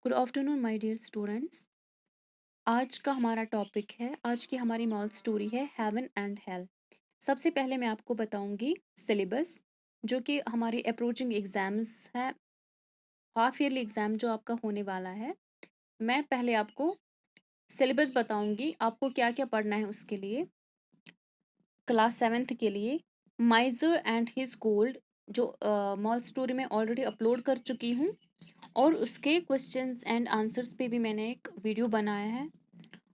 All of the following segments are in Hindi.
Good afternoon my dear students. आज का हमारा टॉपिक है, आज की हमारी मॉल स्टोरी है हेवन एंड हेल। सबसे पहले मैं आपको बताऊंगी सिलेबस, जो कि हमारे अप्रोचिंग एग्जाम्स है, हाफ ईयरली एग्जाम जो आपका होने वाला है। मैं पहले आपको सिलेबस बताऊंगी, आपको क्या क्या पढ़ना है उसके लिए। क्लास 7th के लिए माइजर एंड हिज गोल्ड, जो मॉल स्टोरी में ऑलरेडी अपलोड कर चुकी हूँ, और उसके क्वेश्चंस एंड आंसर्स पे भी मैंने एक वीडियो बनाया है।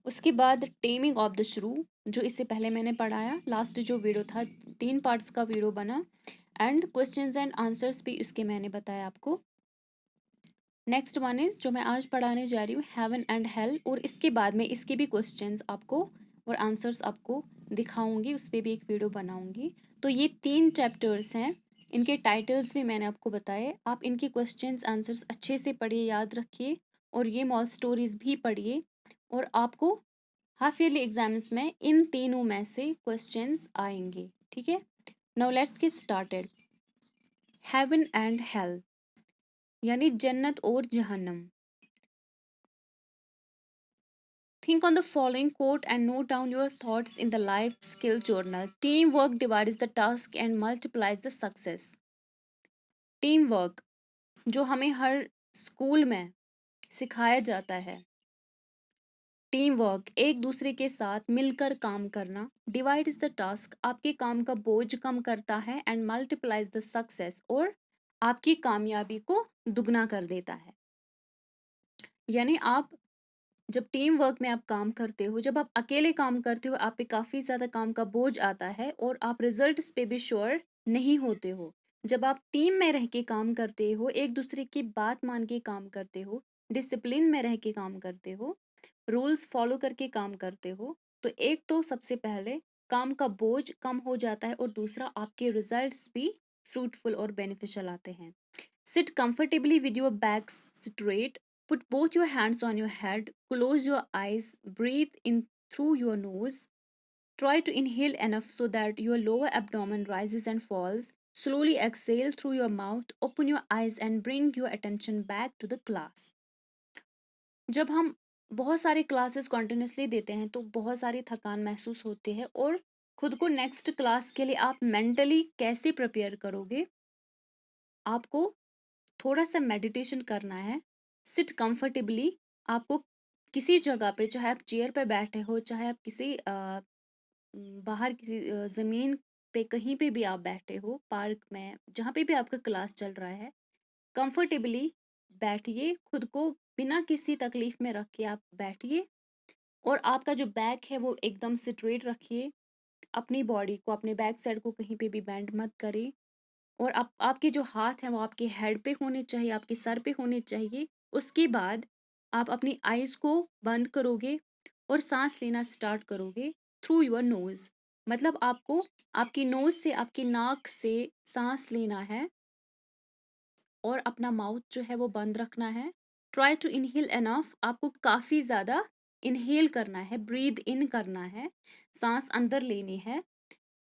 उसके बाद टेमिंग ऑफ द श्रू, जो इससे पहले मैंने पढ़ाया, लास्ट जो वीडियो था 3 पार्ट्स का वीडियो बना, एंड क्वेश्चंस एंड आंसर्स भी उसके मैंने बताया आपको। नेक्स्ट वन इज जो मैं आज पढ़ाने जा रही हूँ हेवन एंड हेल, और इसके बाद में इसके भी क्वेश्चंस आपको और आंसर्स आपको दिखाऊंगी, उस पर भी एक वीडियो बनाऊंगी। तो ये 3 चैप्टर्स हैं, इनके टाइटल्स भी मैंने आपको बताए। आप इनके क्वेश्चंस आंसर्स अच्छे से पढ़िए, याद रखिए, और ये मॉल स्टोरीज भी पढ़िए, और आपको हाफ ईयरली एग्जाम्स में इन तीनों में से क्वेश्चंस आएंगे। ठीक है, now let's get started. Haven and hello यानी जन्नत और जहन्नम। Think on the following quote and note down your thoughts in the life skill journal. Teamwork divides the task and multiplies the success. Teamwork जो हमें हर स्कूल में सिखाया जाता है, टीम वर्क एक दूसरे के साथ मिलकर काम करना, डिवाइड इज द टास्क आपके काम का बोझ कम करता है, एंड मल्टीप्लाइज द सक्सेस और आपकी कामयाबी को दुगना कर देता है। यानी आप जब टीम वर्क में आप काम करते हो, जब आप अकेले काम करते हो, आप पे काफ़ी ज़्यादा काम का बोझ आता है और आप रिजल्ट्स पे भी श्योर नहीं होते हो। जब आप टीम में रह के काम करते हो, एक दूसरे की बात मान के काम करते हो, डिसिप्लिन में रह के काम करते हो, रूल्स फॉलो करके काम करते हो, तो एक तो सबसे पहले काम का बोझ कम हो जाता है, और दूसरा आपके रिजल्ट्स भी फ्रूटफुल और बेनिफिशियल आते हैं। Sit comfortably with your backs straight, put both your hands on your head, close your eyes, breathe in through your nose. Try to inhale enough so that your lower abdomen rises and falls. Slowly exhale through your mouth, open your eyes and bring your attention back to the class. जब हम बहुत सारे क्लासेस कंटिन्यूसली देते हैं तो बहुत सारी थकान महसूस होती है, और खुद को नेक्स्ट क्लास के लिए आप मेंटली कैसे प्रिपेयर करोगे, आपको थोड़ा सा मेडिटेशन करना है। सिट कंफर्टेबली, आपको किसी जगह पे, चाहे आप चेयर पे बैठे हो, चाहे आप किसी बाहर किसी ज़मीन पे, कहीं पे भी आप बैठे हो, पार्क में, जहाँ पे भी आपका क्लास चल रहा है, कंफर्टेबली बैठिए, खुद को बिना किसी तकलीफ में रख के आप बैठिए, और आपका जो बैक है वो एकदम स्ट्रेट रखिए। अपनी बॉडी को, अपने बैक साइड को कहीं पे भी बेंड मत करें, और आप आपके जो हाथ हैं वो आपके हेड पे होने चाहिए, आपके सर पे होने चाहिए। उसके बाद आप अपनी आईज को बंद करोगे और सांस लेना स्टार्ट करोगे थ्रू योर नोज। मतलब आपको आपकी नोज से, आपकी नाक से सांस लेना है, और अपना माउथ जो है वो बंद रखना है। ट्राई टू इनहेल एनफ, आपको काफ़ी ज़्यादा इनहेल करना है, ब्रीद इन करना है, सांस अंदर लेनी है।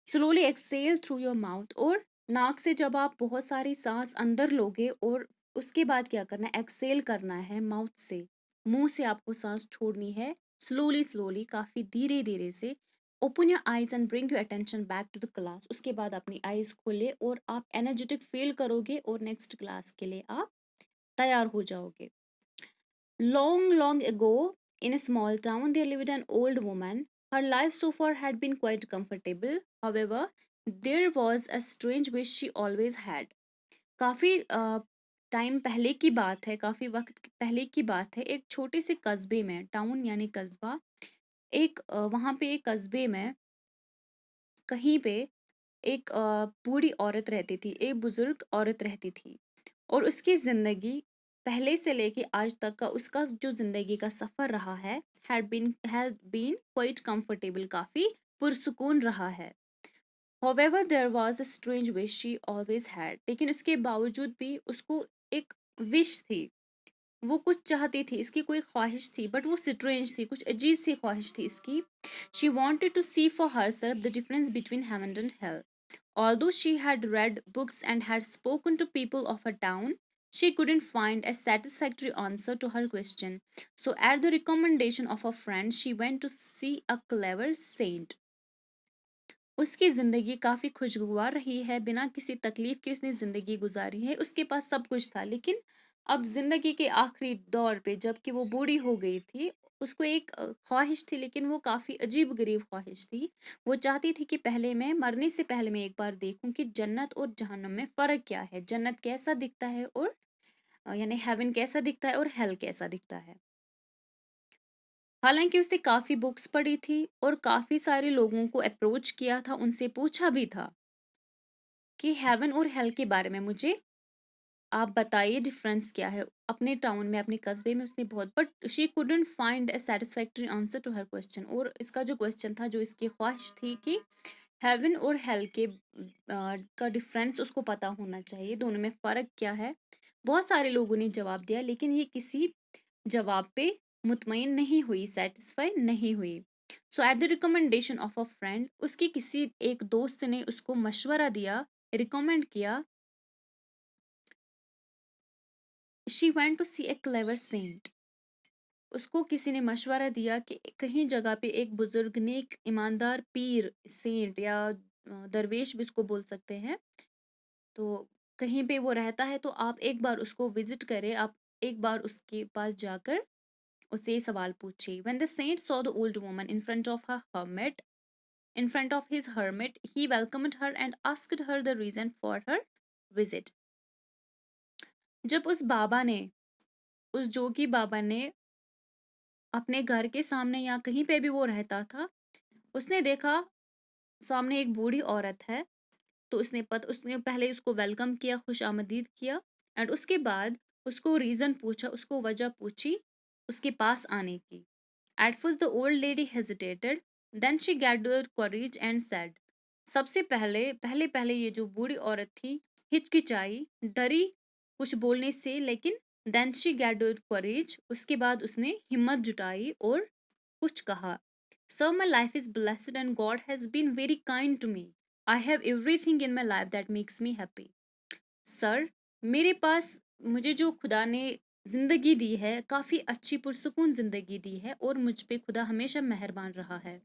Slowly exhale through your mouth, और नाक से जब आप बहुत सारी सांस अंदर लोगे, और उसके बाद क्या करना है, एक्सेल करना है माउथ से, मुंह से आपको सांस छोड़नी है, स्लोली स्लोली, काफ़ी धीरे धीरे से। Open your eyes and bring your attention back to the class. उसके बाद अपनी आइज खोले और आप एनर्जेटिक फील करोगे, और नेक्स्ट क्लास के लिए आप तैयार हो जाओगे। Long, long ago, in a small town, there lived an old woman. Her life so far had been quite comfortable. However, there was a strange wish she always had. काफ़ी टाइम पहले की बात है, काफ़ी वक्त पहले की बात है, एक छोटे से कस्बे में, टाउन यानी कस्बा, एक वहाँ पे एक कस्बे में कहीं पे एक बूढ़ी औरत रहती थी, एक बुजुर्ग औरत रहती थी, और उसकी ज़िंदगी पहले से लेके आज तक का उसका जो ज़िंदगी का सफ़र रहा है, हैड बीन क्वाइट कंफर्टेबल, काफ़ी पुरसुकून रहा है। However, there was a strange wish she always had. लेकिन उसके बावजूद भी उसको एक विश थी, वो कुछ चाहती थी, इसकी कोई ख्वाहिश थी, बट वो स्ट्रेंज थी, कुछ अजीब सी ख्वाहिश थी इसकी। She wanted to see for herself the difference between heaven and hell. Although she had read books and had spoken to people of her town, She couldn't find a satisfactory answer to her question. So, at the recommendation of a friend, she went to see a clever saint. उसकी ज़िंदगी काफ़ी खुशगवार रही है, बिना किसी तकलीफ के उसने ज़िंदगी गुजारी है, उसके पास सब कुछ था। लेकिन अब ज़िंदगी के आखिरी दौर पे जबकि वो बूढ़ी हो गई थी, उसको एक ख्वाहिश थी, लेकिन वो काफ़ी अजीब-गरीब ख्वाहिश थी। वो चाहती थी कि पहले मैं मरने से पहले मैं एक बार देखूँ कि जन्नत और जहन्नम में फ़र्क क्या है? जन्नत कैसा दिखता है और यानी हेवन कैसा दिखता है और हेल कैसा दिखता है। हालाँकि उसने काफ़ी बुक्स पढ़ी थी और काफ़ी सारे लोगों को अप्रोच किया था, उनसे पूछा भी था कि हेवन और हेल के बारे में मुझे आप बताइए डिफरेंस क्या है? अपने टाउन में, अपने कस्बे में उसने बहुत, but she couldn't find a satisfactory answer to her question. और इसका जो क्वेश्चन था, जो इसकी ख्वाहिश थी कि हेवन और हेल के का डिफरेंस उसको पता होना चाहिए, दोनों में फ़र्क क्या है? बहुत सारे लोगों ने जवाब दिया, लेकिन ये किसी जवाब पे मुतमईन नहीं हुई, सैटिस्फाई नहीं हुई। So at the recommendation of a friend, उसकी किसी एक दोस्त ने उसको मशवरा दिया, रिकमेंड किया। She went to see a clever saint. उसको किसी ने मशवरा दिया कि कहीं जगह पे एक बुजुर्ग नेक ईमानदार पीर, सेंट या दरवेश भी उसको बोल सकते हैं, तो कहीं पे वो रहता है, तो आप एक बार उसको विजिट करें, आप एक बार उसके पास जाकर उससे ये सवाल पूछिए। When the saint saw the old woman in front of his hermit, he welcomed her and asked her the reason for her visit. जब उस जोगी बाबा ने अपने घर के सामने या कहीं पे भी वो रहता था, उसने देखा सामने एक बूढ़ी औरत है, तो उसने पहले उसको वेलकम किया, खुशामदीद किया, एंड उसके बाद उसको रीज़न पूछा, उसको वजह पूछी उसके पास आने की। At first the old lady hesitated, then she gathered courage and said, सबसे पहले ये जो बूढ़ी औरत थी, हिचकिचाई, डरी कुछ बोलने से, लेकिन then she gathered courage, उसके बाद उसने हिम्मत जुटाई और कुछ कहा। Sir, my life is blessed and God has been very kind to me. I have everything in my life that makes me happy. Sir, मेरे पास मुझे जो खुदा ने ज़िंदगी दी है, काफ़ी अच्छी पुरसुकून ज़िंदगी दी है और मुझ पे खुदा हमेशा मेहरबान रहा है।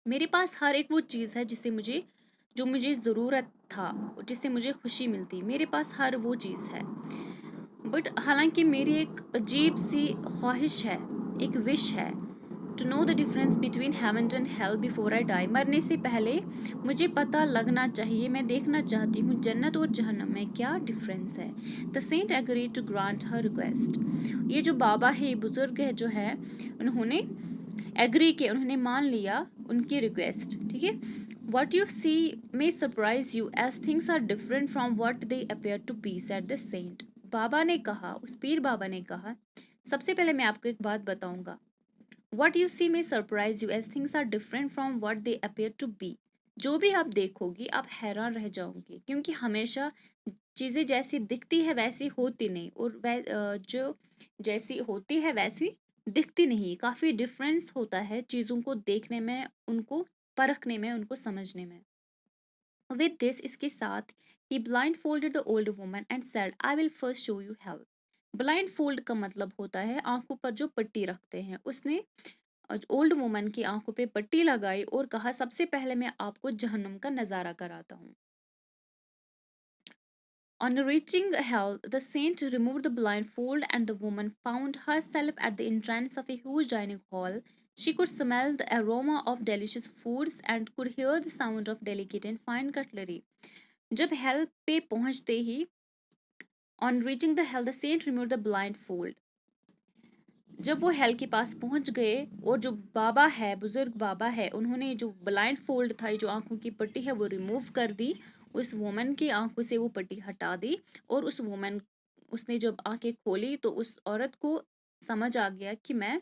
मेरे पास हर एक वो चीज़ है जो मुझे ज़रूरत था, जिससे मुझे खुशी मिलती। मेरे पास हर वो चीज़ है। बट हालांकि मेरी एक अजीब सी ख्वाहिश है, एक विश है, to know the difference between heaven and hell before I die. मरने से पहले मुझे पता लगना चाहिए, मैं देखना चाहती हूँ जन्नत और जहन्नम में क्या डिफरेंस है। The saint agree to grant her request. ये जो बाबा है, बुजुर्ग है जो है, उन्होंने एग्री किया, उन्होंने मान लिया उनकी रिक्वेस्ट। ठीक है। What you see may surprise you as things are different from what they appear to be, said the saint. बाबा ने कहा, उस पीर बाबा ने कहा, सबसे पहले मैं आपको एक बात बताऊंगा। What you see may surprise you as things are different from what they appear to be. जो भी आप देखोगी आप हैरान रह जाओगी, क्योंकि हमेशा चीज़ें जैसी दिखती है वैसी होती नहीं, और जो जैसी होती है वैसी दिखती नहीं। काफ़ी डिफरेंस होता है चीज़ों को देखने में, उनको परखने में, उनको समझने में। With this, इसके साथ he blindfolded the old woman and said, I will first show you hell. Blind का मतलब होता है आंखों पर जो पट्टी रखते हैं। उसने ओल्ड वुमन की आंखों पे पट्टी लगाई और कहा, सबसे पहले मैं आपको जहन्नुम का नजारा कराता हूँ। On reaching hell, the saint removed the blindfold and the woman found herself at the entrance of a huge dining hall. She could smell the aroma of delicious foods and could hear the sound of delicate and fine cutlery. जब हेल पे पहुंचते ही, on reaching the hell, the saint removed the blindfold. जब वो हेल के पास पहुंच गए और जो बाबा है, बुजुर्ग बाबा है, उन्होंने जो ब्लाइंड फोल्ड था, जो आंखों की पट्टी है, वो रिमूव कर दी। उस वुमन की आंखों से वो पट्टी हटा दी, और उसने जब आंखें खोली तो उस औरत को समझ आ गया कि मैं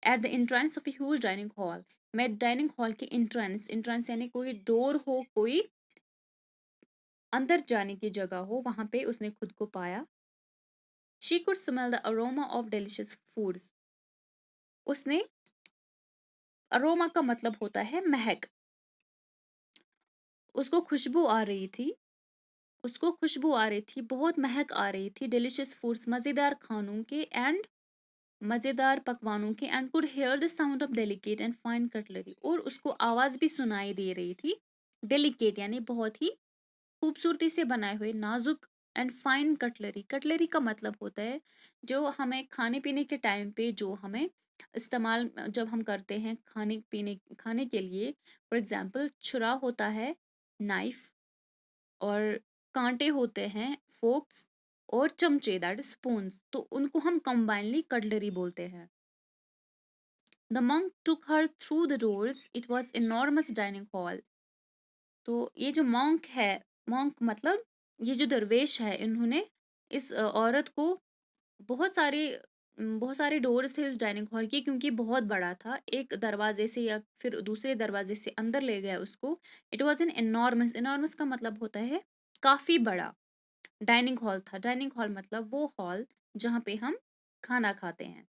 at the entrance of a huge dining hall, मैं डाइनिंग हॉल के एंट्रेंस यानी कोई डोर हो, कोई अंदर जाने की जगह हो, वहां पे उसने खुद को पाया। She could smell the aroma of delicious foods. उसने, अरोमा का मतलब होता है महक, उसको खुशबू आ रही थी उसको खुशबू आ रही थी, बहुत महक आ रही थी, डिलिशियस फूड्स, मज़ेदार खानों के एंड मज़ेदार पकवानों की, and could here the sound of delicate and fine cutlery, और उसको आवाज़ भी सुनाई दे रही थी। डेलिकेट यानी बहुत ही खूबसूरती से बनाए हुए, नाजुक, एंड फाइन कटलरी, कटलरी का मतलब होता है जो हमें खाने पीने के टाइम पे जो हमें इस्तेमाल जब हम करते हैं खाने पीने खाने के लिए, फॉर एग्जांपल छुरा होता है, नाइफ, और कांटे होते हैं, फोक्स, और चमचे दैट इज स्पून्स, तो उनको हम कंबाइनली कटलरी बोलते हैं। The monk took her through the doors. It was enormous dining hall. तो ये जो monk है, monk मतलब ये जो दरवेश है, इन्होंने इस औरत को बहुत सारे बहुत सारे डोर्स थे उस डाइनिंग हॉल की, क्योंकि बहुत बड़ा था, एक दरवाजे से या फिर दूसरे दरवाजे से अंदर ले गया उसको। It was an enormous, enormous का मतलब होता है काफ़ी बड़ा डाइनिंग हॉल था। डाइनिंग हॉल मतलब वो हॉल जहाँ पे हम खाना खाते हैं।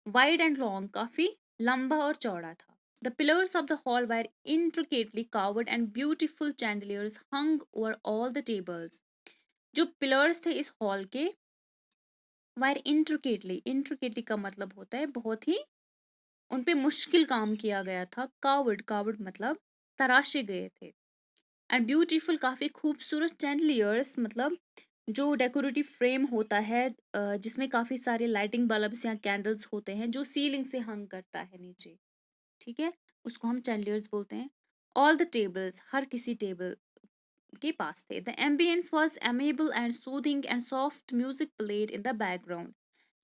वाइड एंड लॉन्ग, काफी लंबा और चौड़ा था। The pillars of the hall were intricately carved and beautiful chandeliers hung over all the tables. जो पिलर्स थे इस हॉल के, वर इंट्रिकेटली का मतलब होता है बहुत ही, उन पे मुश्किल काम किया गया था। कावर्ड मतलब तराशे गए थे। एंड ब्यूटीफुल, काफी खूबसूरत। चैंडलियर्स मतलब जो डेकोरेटिव फ्रेम होता है, जिसमें काफी सारे लाइटिंग बल्ब्स या कैंडल्स होते हैं, जो सीलिंग से हंग करता है नीचे, ठीक है, उसको हम चैंडलियर्स बोलते हैं। ऑल द टेबल्स, हर किसी टेबल के पास थे। The ambience was amiable and soothing and soft music played in the background.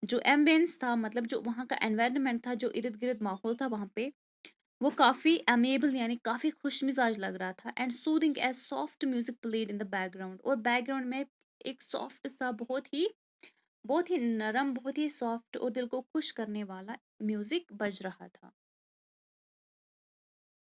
जो एम्बियंस था मतलब जो वहाँ का एनवायरनमेंट था, जो इर्द गिर्द माहौल था वहाँ पे, वो काफ़ी अमेबल यानी काफ़ी खुश मिजाज लग रहा था। And soothing as soft music played in the background, और बैकग्राउंड में एक सॉफ्ट सा, बहुत ही नरम, बहुत ही सॉफ्ट और दिल को खुश करने वाला म्यूजिक बज रहा था।